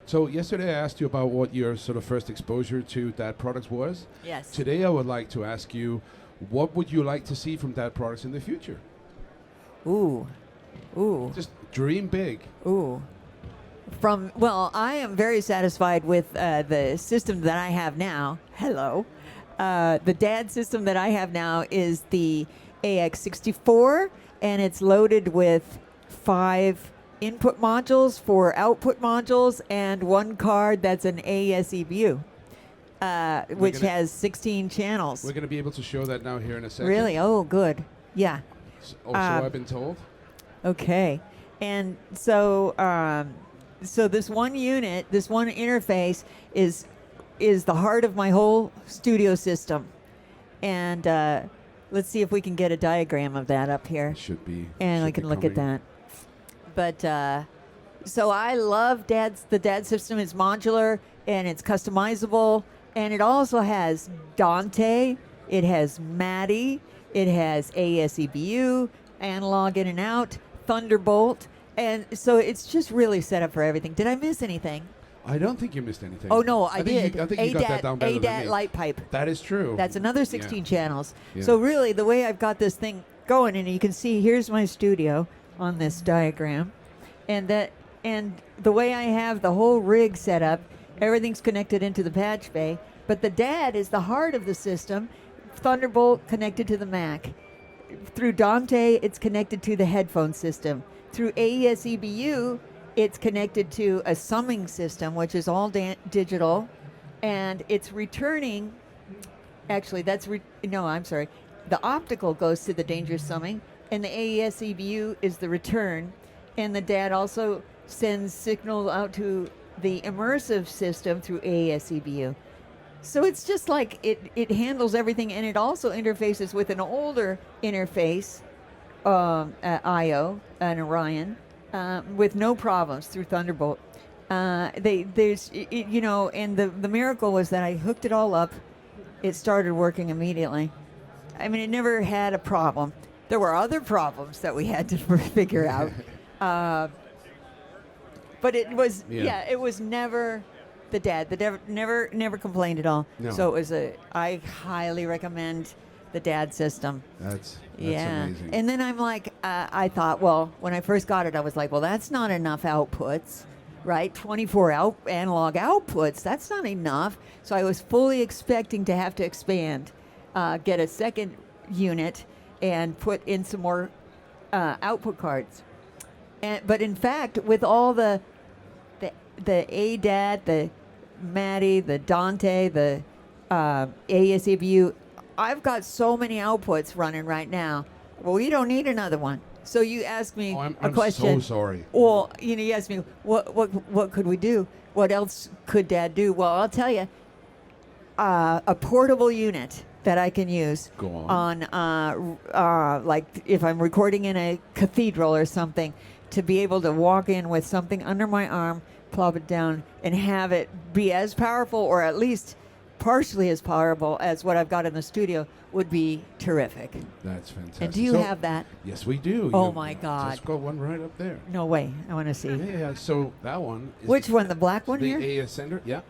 So yesterday I asked you about what your sort of first exposure to DAD products was. Yes. Today I would like to ask you, what would you like to see from DAD products in the future? Ooh. Just dream big. Ooh. Well, I am very satisfied with the system that I have now. Hello. The DAD system that I have now is the AX64, and it's loaded with 5 input modules, 4 output modules, and 1 card that's an AES EBU, which has 16 channels. We're going to be able to show that now here in a second. Really? Oh, good. Yeah. So I've been told. Okay. And so this one unit, this one interface is the heart of my whole studio system. And let's see if we can get a diagram of that up here. Should be. And I can look at that. But so I love the DAD system. It's modular and it's customizable. And it also has Dante. It has MADI. It has AES EBU, analog in and out, Thunderbolt. And so it's just really set up for everything. Did I miss anything? I don't think you missed anything. Oh, no, I did. I think you got that down better than ADAT me. light pipe. That is true. That's another 16 channels. Yeah. So really, the way I've got this thing going, and you can see here's my studio on this diagram, and the way I have the whole rig set up, everything's connected into the patch bay, but the DAD is the heart of the system. Thunderbolt connected to the Mac. Through Dante, it's connected to the headphone system. Through AES EBU, it's connected to a summing system, which is all digital, and it's returning. Actually, I'm sorry. The optical goes to the dangerous summing, and the AES EBU is the return, and the DAD also sends signal out to the immersive system through AES EBU. So it's just like it handles everything, and it also interfaces with an older interface, I/O, an Orion, with no problems through Thunderbolt. And the miracle was that I hooked it all up. It started working immediately. I mean, it never had a problem. There were other problems that we had to figure out. But it was, it was never the DAD. The DAD never complained at all. No. So I highly recommend the DAD system. That's amazing. And then I'm like, I thought, well, when I first got it, I was like, well, that's not enough outputs, right? 24 analog outputs, that's not enough. So I was fully expecting to have to expand, get a second unit, and put in some more output cards. But in fact, with all the ADAT, the MADI, the Dante, the AES EBU, I've got so many outputs running right now. Well, we don't need another one. So you asked me a question. I'm so sorry. Well, you asked me what could we do? What else could Dad do? Well, I'll tell you, a portable unit that I can use Go on. like if I'm recording in a cathedral or something, to be able to walk in with something under my arm, plop it down, and have it be as powerful, or at least partially as powerful as what I've got in the studio, would be terrific. That's fantastic. And do you have that? Yes, we do. Oh, my God. Just got one right up there. No way. I want to see. Yeah. So that one. Is Which one? The black one the here? The AX Center. Yeah.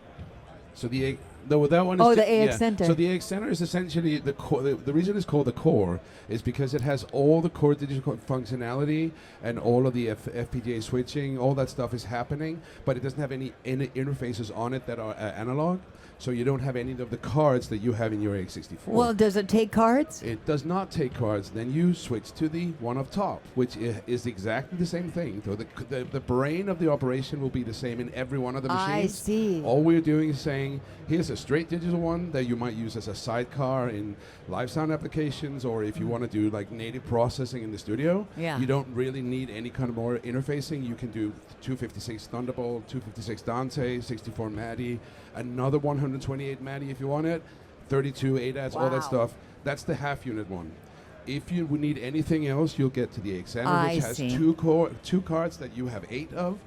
So that one is. Oh, the AX Center. So the AX Center is essentially the core. The reason it's called the core is because it has all the core digital functionality and all of the FPGA switching. All that stuff is happening, but it doesn't have any interfaces on it that are analog. So you don't have any of the cards that you have in your AX64. Well, does it take cards? It does not take cards. Then you switch to the one up top, which is exactly the same thing. So the brain of the operation will be the same in every one of the machines. I see. All we're doing is saying, here's a straight digital one that you might use as a sidecar in live sound applications, or if you want to do like native processing in the studio. Yeah. You don't really need any kind of more interfacing. You can do 256 Thunderbolt, 256 Dante, 64 MADI, another 128 MADI if you want it, 32 ADATs, all that stuff. That's the half unit one. If you need anything else, you'll get to the AX Center, which has two cards that you have 8 of.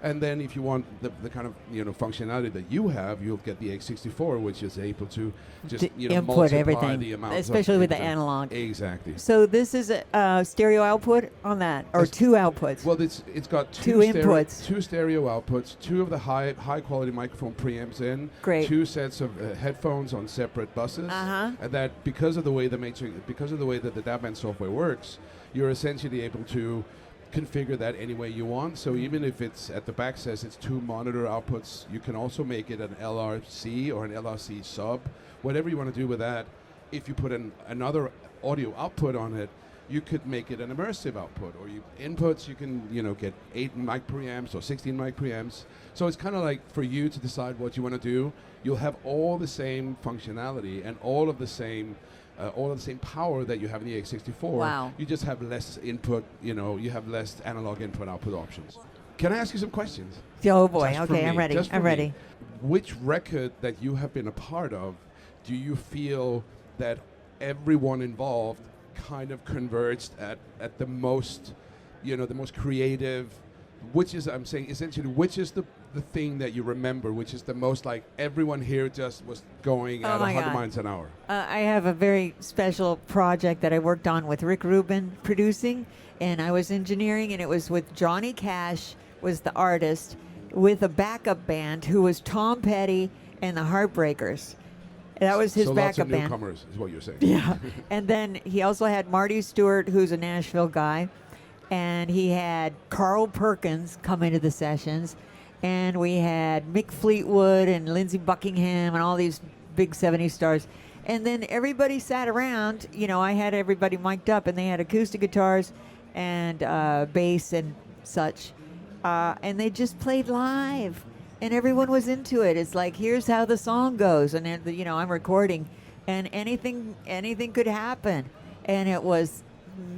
And then if you want the kind of functionality that you have, you'll get the X64, which is able to just input multiply everything, the amount, especially with the exactly. analog. Exactly. So this is a stereo output on that, or two outputs? Well, it's got two inputs, two stereo outputs, two of the high quality microphone preamps in, Great. two sets of headphones on separate buses, and that because of the way that the DAW software works, you're essentially able to configure that any way you want. So even if it's at the back says it's two monitor outputs, you can also make it an LRC or an LRC sub, whatever you want to do with that. If you put another audio output on it, you could make it an immersive output, or inputs you can get 8 mic preamps or 16 mic preamps. So it's kind of like for you to decide what you want to do. You'll have all the same functionality and all of the same power that you have in the X64. Wow. You just have less input, you have less analog input output options. Can I ask you some questions? Oh boy, Just for okay, me, I'm ready. just for I'm me. ready. Which record that you have been a part of, do you feel that everyone involved kind of converged at the most, the most creative, which is, I'm saying essentially, which is the thing that you remember, which is the most like everyone here just was going at 100 miles an hour? I have a very special project that I worked on with Rick Rubin producing, and I was engineering, and it was with Johnny Cash was the artist, with a backup band who was Tom Petty and the Heartbreakers. That was his backup lots of band. newcomers is what you're saying. Yeah, and then he also had Marty Stewart, who's a Nashville guy, and he had Carl Perkins come into the sessions, and we had Mick Fleetwood and Lindsey Buckingham and all these big 70s stars. And then everybody sat around. I had everybody mic'd up, and they had acoustic guitars and bass and such. And they just played live, and everyone was into it. It's like, here's how the song goes. And then, I'm recording, and anything could happen. And it was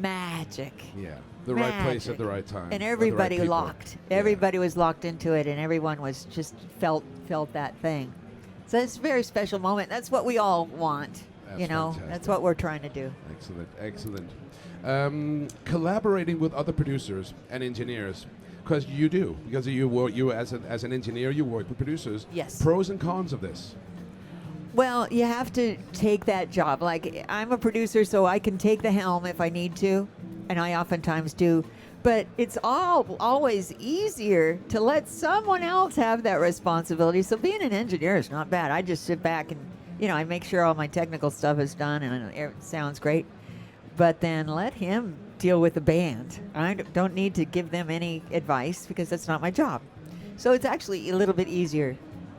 magic. Yeah. The right place at the right time. And everybody right locked. Everybody was locked into it, and everyone was just felt that thing. So it's a very special moment. That's what we all want. That's fantastic. That's what we're trying to do. Excellent. Collaborating with other producers and engineers, because you as an engineer, you work with producers. Yes. Pros and cons of this. Well, you have to take that job. Like, I'm a producer, so I can take the helm if I need to, and I oftentimes do. But it's always easier to let someone else have that responsibility. So being an engineer is not bad. I just sit back and, I make sure all my technical stuff is done and it sounds great. But then let him deal with the band. I don't need to give them any advice because that's not my job. So it's actually a little bit easier.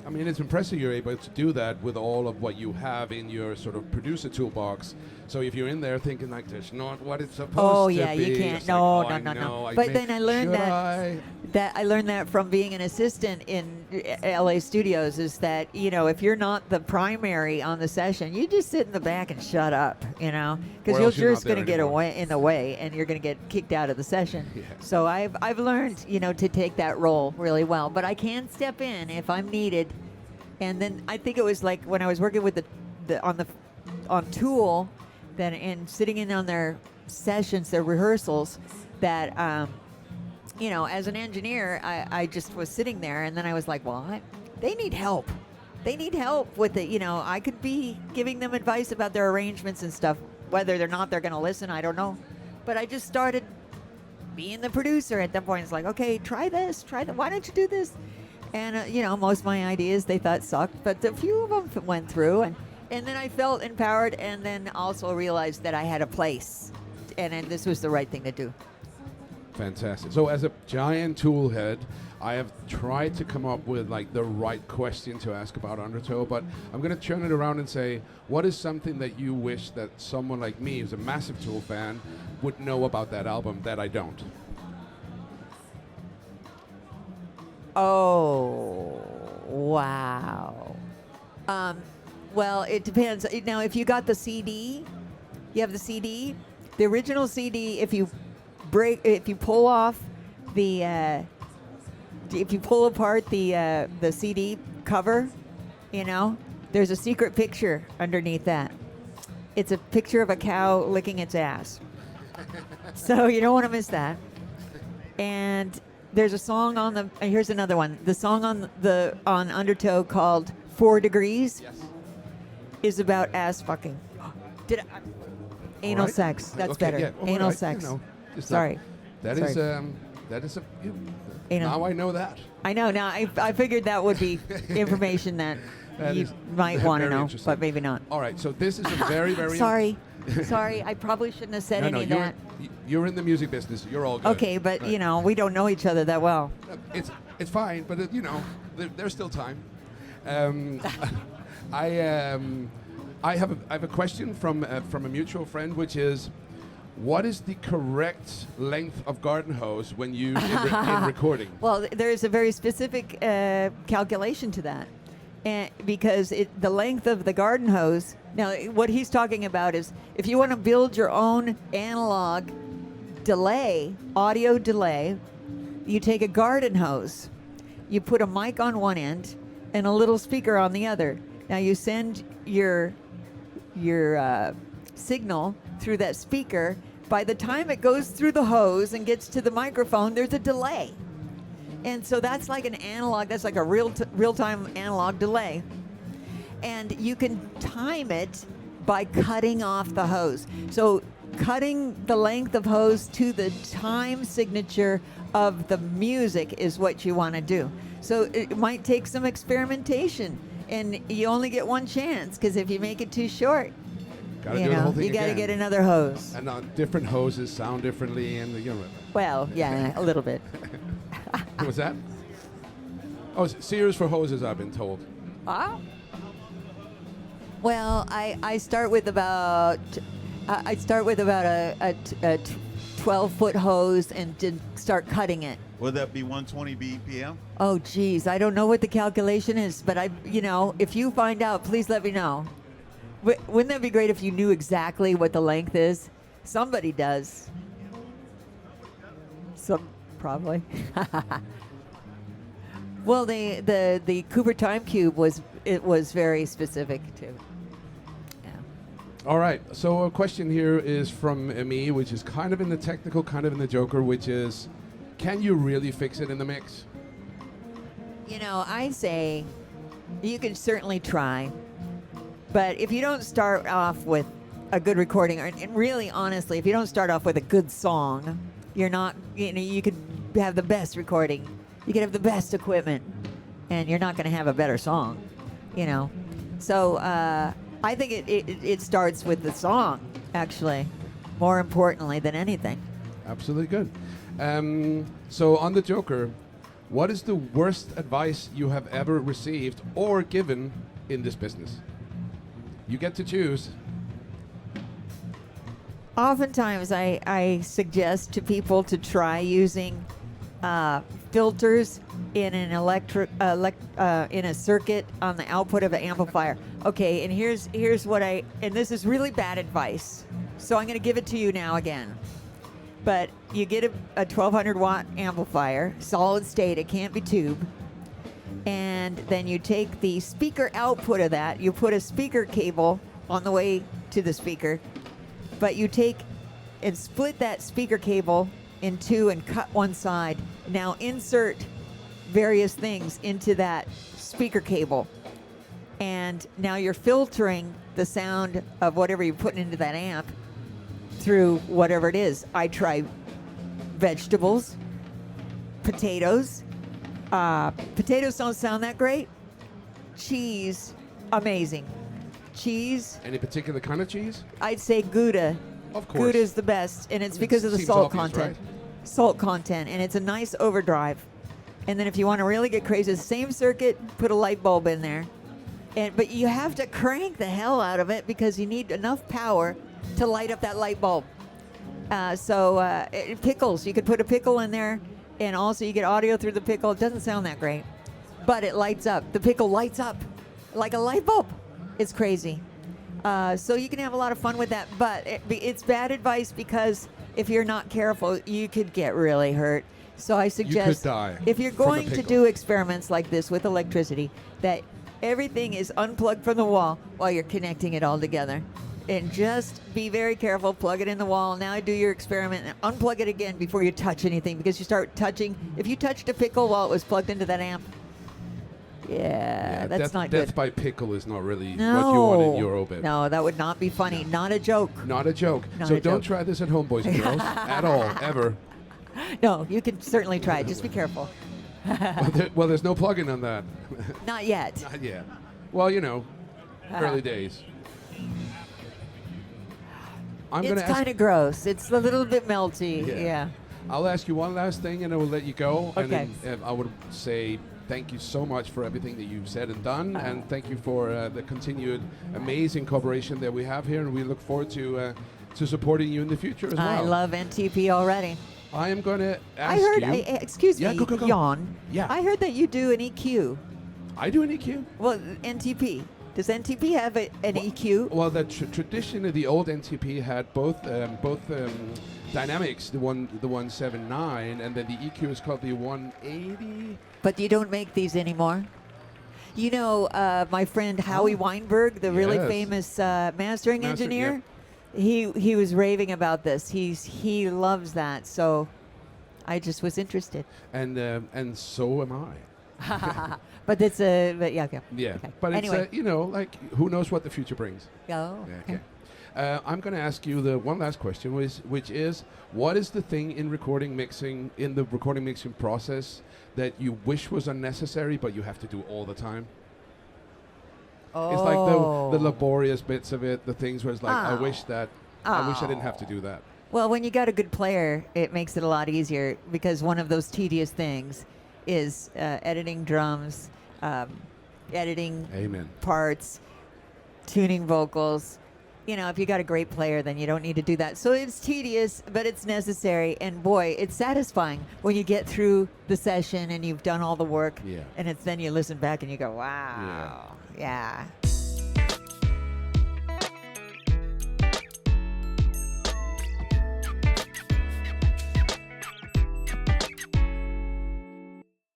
I mean, it's impressive you're able to do that with all of what you have in your sort of producer toolbox. So if you're in there thinking like, that's not what it's supposed to be. Oh yeah, you can't. No. But then I learned that I learned that from being an assistant in LA studios, is that, if you're not the primary on the session, you just sit in the back and shut up, because you're just going to get in the way, and you're going to get kicked out of the session. Yeah. So I've learned, to take that role really well, but I can step in if I'm needed. And then I think it was like when I was working with on Tool, that and sitting in on their sessions, their rehearsals, that as an engineer, I just was sitting there, and then I was like, well, they need help. They need help with it. I could be giving them advice about their arrangements and stuff. Whether or not they're going to listen, I don't know. But I just started being the producer at that point. It's like, okay, try this, try that. Why don't you do this? And, most of my ideas they thought sucked, but a few of them went through. And then I felt empowered, and then also realized that I had a place. And this was the right thing to do. Fantastic. So as a giant tool head, I have tried to come up with like the right question to ask about Undertow, but I'm going to turn it around and say, what is something that you wish that someone like me, who's a massive Tool fan, would know about that album that I don't? Oh, wow. Well, it depends. Now, if you got the CD, you have the CD. The original CD, if you pull apart the CD cover, there's a secret picture underneath that. It's a picture of a cow licking its ass. So you don't want to miss that. And there's a song on the. Here's another one. The song on Undertow called 4 Degrees Yes. is about ass fucking. Did I, anal right. sex? That's Okay, better. yeah, all Anal right, sex. you know, just Sorry. That Sorry. is that is a. Anal. Now I know that. I know. Now I figured that would be information that That you is might want to very know, interesting. but maybe not. All right, so this is a very, very. Sorry. Sorry. I probably shouldn't have said No, any of you're that. you're in the music business. You're all good. Okay, but Right. you know we don't know each other that well. It's fine, but you know, there's still time. I have a question from a mutual friend, which is, what is the correct length of garden hose when used in recording? Well, there's a very specific calculation to that, and because the length of the garden hose. Now, what he's talking about is if you want to build your own analog delay, audio delay, you take a garden hose, you put a mic on one end, and a little speaker on the other. Now you send your signal through that speaker. By the time it goes through the hose and gets to the microphone, there's a delay. And so that's like an analog, that's like a real-time analog delay. And you can time it by cutting off the hose. So cutting the length of hose to the time signature of the music is what you want to do. So it might take some experimentation, and you only get one chance, because if you make it too short, Gotta you do the whole know, thing you got to again. get another hose. And different hoses sound differently, and you know. Well, yeah, a little bit. What was that? Oh, Sears for hoses, I've been told. Ah. Well, I start with about a 12-foot hose and to start cutting it. Would that be 120 BPM? Oh, geez, I don't know what the calculation is, but if you find out, please let me know. Wouldn't that be great if you knew exactly what the length is? Somebody does. Some probably. Well, the Cooper Time Cube was very specific too. Yeah. All right. So a question here is from me, which is kind of in the technical, kind of in the joker, which is, can you really fix it in the mix? I say you can certainly try, but if you don't start off with a good recording, and really honestly, if you don't start off with a good song, you're not. You could have the best recording, you could have the best equipment, and you're not going to have a better song. So I think it starts with the song, actually, more importantly than anything. Absolutely good. So on the joker, what is the worst advice you have ever received or given in this business? You get to choose. Oftentimes, I suggest to people to try using filters in an in a circuit on the output of an amplifier. Okay, and here's what and this is really bad advice, so I'm going to give it to you now again. But you get a 1200 watt amplifier, solid state, it can't be tube. And then you take the speaker output of that, you put a speaker cable on the way to the speaker, but you take and split that speaker cable in two and cut one side. Now insert various things into that speaker cable. And now you're filtering the sound of whatever you're putting into that amp through whatever it is. I try vegetables, potatoes. Potatoes don't sound that great. Cheese, amazing. Cheese, Any particular kind of cheese? I'd say Gouda. Of course. Gouda's the best, and it's It because of the seems salt obvious, content. right? Salt content, and it's a nice overdrive. And then if you want to really get crazy, the same circuit, put a light bulb in there. But you have to crank the hell out of it because you need enough power to light up that light bulb. Pickles, you could put a pickle in there, and also you get audio through the pickle. It doesn't sound that great, but it lights up. The pickle lights up like a light bulb. It's crazy. So you can have a lot of fun with that, but it's bad advice because if you're not careful, you could get really hurt. So I suggest die if you're from a going to pickle. do experiments like this with electricity, that everything is unplugged from the wall while you're connecting it all together. And just be very careful. Plug it in the wall. Now do your experiment and unplug it again before you touch anything, because you start touching. If you touched a pickle while it was plugged into that amp, that's not good. Death by pickle is not really No. what you want in your obit. No, that would not be funny. Not a joke. Not a joke. Not So a don't joke. try this at home, boys and girls, at all, ever. No, you can certainly try it. Just be careful. Well, there's no plug-in on that. Not yet. Not yet. Well, early days. I'm going It's to ask. kind of gross. It's a little bit melty. Yeah. Yeah. I'll ask you one last thing, and I will let you go. Okay. And I would say thank you so much for everything that you've said and done, and thank you for the continued amazing cooperation that we have here, and we look forward to supporting you in the future as well. I love NTP already. I am going to ask I heard. you. Excuse Yeah, me. go. Yawn. Yeah. I heard that you do an EQ. I do an EQ. Well, NTP. Does NTP have an EQ? Well, the tradition of the old NTP had both dynamics, the 179, and then the EQ is called the 180. But you don't make these anymore. You know, my friend Howie Weinberg, the really Yes. famous mastering Master- engineer, he was raving about this. He loves that. So I just was interested. And so am I. But yeah, okay. Yeah, Okay. but Anyway. it's who knows what the future brings. Oh, Yeah, okay. I'm going to ask you the one last question, which is, what is the thing in the recording mixing process that you wish was unnecessary but you have to do all the time? It's like the laborious bits of it, the things where it's like, I wish I didn't have to do that. Well, when you got a good player, it makes it a lot easier, because one of those tedious things is editing drums, editing Amen. parts, tuning vocals. If you got a great player, then you don't need to do that. So it's tedious, but it's necessary. And boy, it's satisfying when you get through the session and you've done all the work. Yeah. And then you listen back and you go, wow. Yeah.